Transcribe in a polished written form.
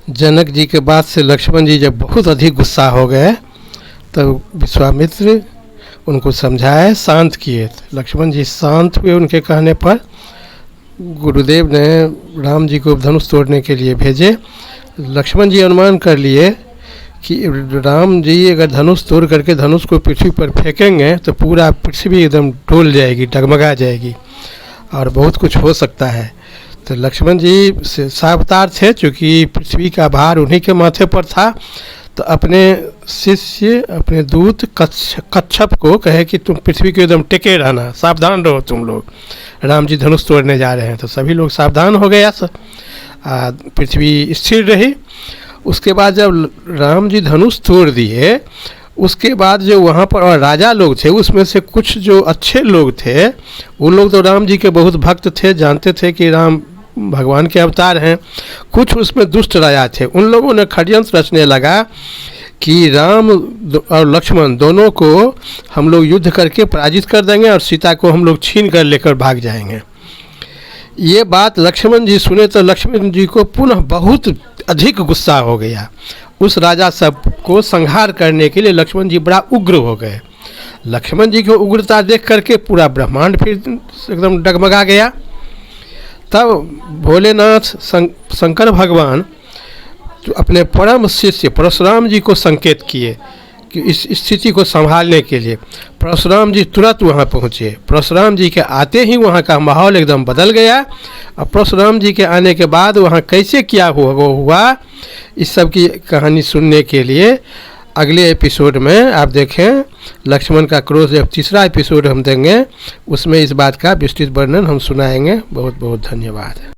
जनक जी के बाद से लक्ष्मण जी जब बहुत अधिक गुस्सा हो गए तब विश्वामित्र उनको समझाए, शांत किए। लक्ष्मण जी शांत हुए उनके कहने पर। गुरुदेव ने राम जी को धनुष तोड़ने के लिए भेजे। लक्ष्मण जी अनुमान कर लिए कि राम जी अगर धनुष तोड़ करके धनुष को पृथ्वी पर फेंकेंगे तो पूरा पृथ्वी एकदम डोल जाएगी, डगमगा जाएगी और बहुत कुछ हो सकता है। तो लक्ष्मण जी से सावधान थे, चूँकि पृथ्वी का भार उन्हीं के माथे पर था। तो अपने शिष्य, अपने दूत कच्छप को कहे कि तुम पृथ्वी के एकदम टिके रहना, सावधान रहो तुम लोग, राम जी धनुष तोड़ने जा रहे हैं। तो सभी लोग सावधान हो गया, पृथ्वी स्थिर रही। उसके बाद जब राम जी धनुष तोड़ दिए, उसके बाद जो वहाँ पर और राजा लोग थे, उसमें से कुछ जो अच्छे लोग थे, वो लोग तो राम जी के बहुत भक्त थे, जानते थे कि राम भगवान के अवतार हैं। कुछ उसमें दुष्ट राजा थे, उन लोगों ने षड्यंत्र रचने लगा कि राम और लक्ष्मण दोनों को हम लोग युद्ध करके पराजित कर देंगे और सीता को हम लोग छीन कर लेकर भाग जाएंगे। ये बात लक्ष्मण जी सुने तो लक्ष्मण जी को पुनः बहुत अधिक गुस्सा हो गया। उस राजा सब को संहार करने के लिए लक्ष्मण जी बड़ा उग्र हो गए। लक्ष्मण जी की उग्रता देख करके पूरा ब्रह्मांड फिर एकदम डगमगा गया। तब भोलेनाथ शंकर भगवान तो अपने परम शिष्य परशुराम जी को संकेत किए कि इस स्थिति को संभालने के लिए। परशुराम जी तुरंत वहाँ पहुँचे। परशुराम जी के आते ही वहाँ का माहौल एकदम बदल गया। और परशुराम जी के आने के बाद वहाँ कैसे क्या हुआ, इस सब की कहानी सुनने के लिए अगले एपिसोड में आप देखें। लक्ष्मण का क्रोध जब तीसरा एपिसोड हम देंगे, उसमें इस बात का विस्तृत वर्णन हम सुनाएंगे। बहुत बहुत धन्यवाद।